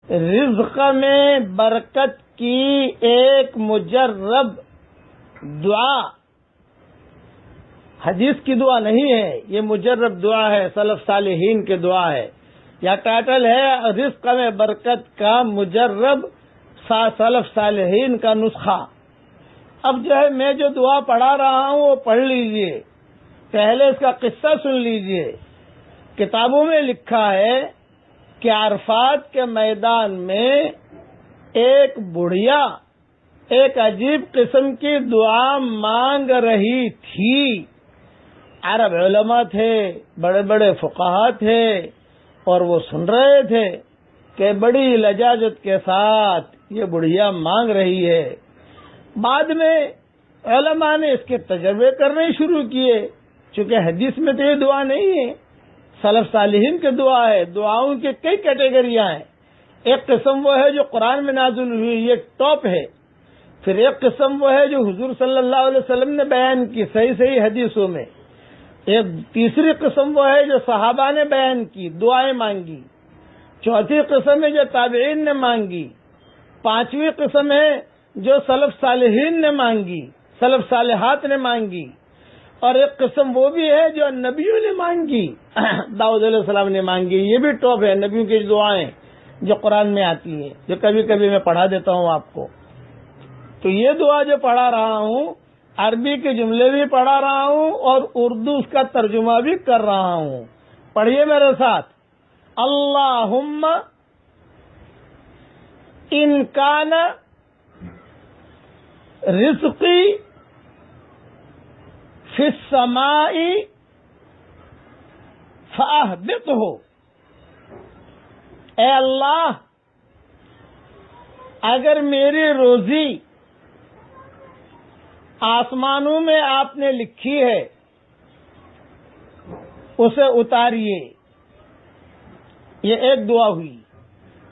رزق میں برکت کی ایک مجرب دعا، حدیث کی دعا نہیں ہے، یہ مجرب دعا ہے، سلف صالحین کی دعا ہے، یا ٹائٹل ہے رزق میں برکت کا مجرب سلف صالحین کا نسخہ۔ اب جو ہے میں جو دعا پڑھا رہا ہوں وہ پڑھ لیجئے، پہلے اس کا قصہ سن لیجئے۔ کتابوں میں لکھا ہے کہ عرفات کے میدان میں ایک بڑھیا ایک عجیب قسم کی دعا مانگ رہی تھی۔ عرب علماء تھے، بڑے بڑے فقہاء تھے، اور وہ سن رہے تھے کہ بڑی لجاجت کے ساتھ یہ بڑھیا مانگ رہی ہے۔ بعد میں علماء نے اس کے تجربے کرنے شروع کیے، چونکہ حدیث میں تو یہ دعا نہیں ہے، سلف صالحین کی دعا ہے۔ دعاؤں کی کئی کیٹیگریاں ہیں۔ ایک قسم وہ ہے جو قرآن میں نازل ہوئی، یہ ٹاپ ہے۔ پھر ایک قسم وہ ہے جو حضور صلی اللہ علیہ وسلم نے بیان کی صحیح حدیثوں میں۔ ایک تیسری قسم وہ ہے جو صحابہ نے بیان کی، دعائیں مانگی۔ چوتھی قسم ہے جو تابعین نے مانگی۔ پانچویں قسم ہے جو سلف صالحین نے مانگی، سلف صالحات نے مانگی۔ اور ایک قسم وہ بھی ہے جو نبیوں نے مانگی، داؤد علیہ السلام نے مانگی۔ یہ بھی ٹاپ ہے نبیوں کی دعائیں جو قرآن میں آتی ہیں، جو کبھی کبھی میں پڑھا دیتا ہوں آپ کو۔ تو یہ دعا جو پڑھا رہا ہوں، عربی کے جملے بھی پڑھا رہا ہوں اور اردو اس کا ترجمہ بھی کر رہا ہوں۔ پڑھیے میرے ساتھ۔ اللہم ان کان رزقی فی السماء فاہبطہ، اے اللہ اگر میری روزی آسمانوں میں آپ نے لکھی ہے اسے اتاریے۔ یہ ایک دعا ہوئی۔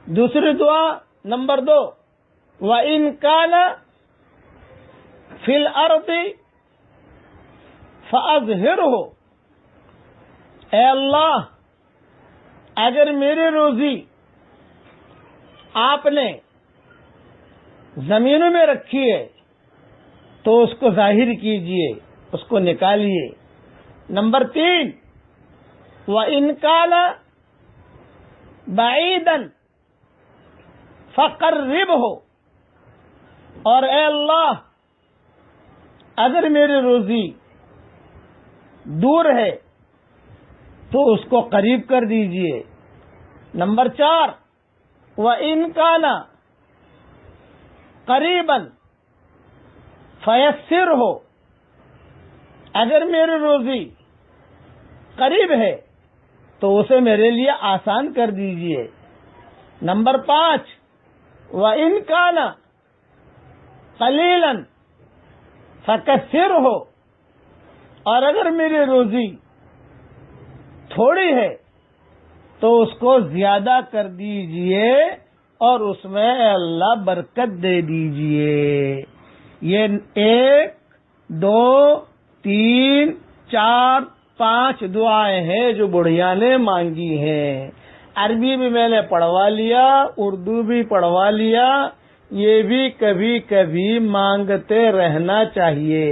دوسری دعا نمبر 2، وَإِن كَانَ فِي الْأَرْضِ فَأَظْهِرْهُ، اے اللہ اگر میری روزی آپ نے زمینوں میں رکھی ہے تو اس کو ظاہر کیجئے، اس کو نکالیے۔ نمبر 3، وَإِن كَانَ بَعِيدًا فَقَرِّبْهُ، اور اے اللہ اگر میری روزی دور ہے تو اس کو قریب کر دیجئے۔ نمبر 4، وَإِن كَانَ قَرِيبًا فَيَسِّرْهُ، اگر میری روزی قریب ہے تو اسے میرے لیے آسان کر دیجئے۔ نمبر 5، وَإِن كَانَ قَلِيلًا فَكَثِّرْهُ، اور اگر میری روزی تھوڑی ہے تو اس کو زیادہ کر دیجئے اور اس میں اے اللہ برکت دے دیجئے۔ یہ 1 2 3 4 5 دعائیں ہیں جو بڑھیا نے مانگی ہیں۔ عربی بھی میں نے پڑھوا لیا، اردو بھی پڑھوا لیا۔ یہ بھی کبھی کبھی مانگتے رہنا چاہیے۔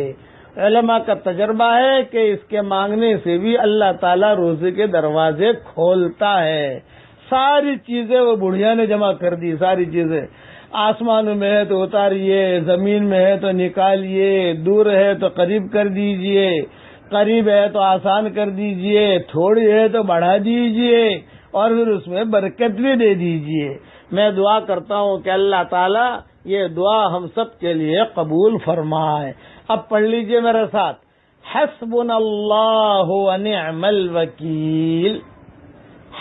علماء کا تجربہ ہے کہ اس کے مانگنے سے بھی اللہ تعالیٰ روزی کے دروازے کھولتا ہے۔ ساری چیزیں وہ بڑھیا نے جمع کر دی، ساری چیزیں۔ آسمان میں ہے تو اتاریے، زمین میں ہے تو نکالیے، دور ہے تو قریب کر دیجئے، قریب ہے تو آسان کر دیجئے، تھوڑی ہے تو بڑھا دیجئے، اور پھر اس میں برکت بھی دے دیجئے۔ میں دعا کرتا ہوں کہ اللہ تعالیٰ یہ دعا ہم سب کے لیے قبول فرمائے۔ اب پڑھ لیجئے میرے ساتھ، حسبنا اللہ ونعم الوکیل،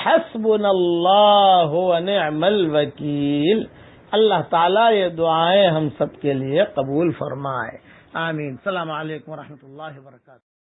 حسبنا اللہ ونعم الوکیل۔ اللہ تعالیٰ یہ دعائیں ہم سب کے لیے قبول فرمائے، آمین۔ السلام علیکم ورحمۃ اللہ وبرکاتہ۔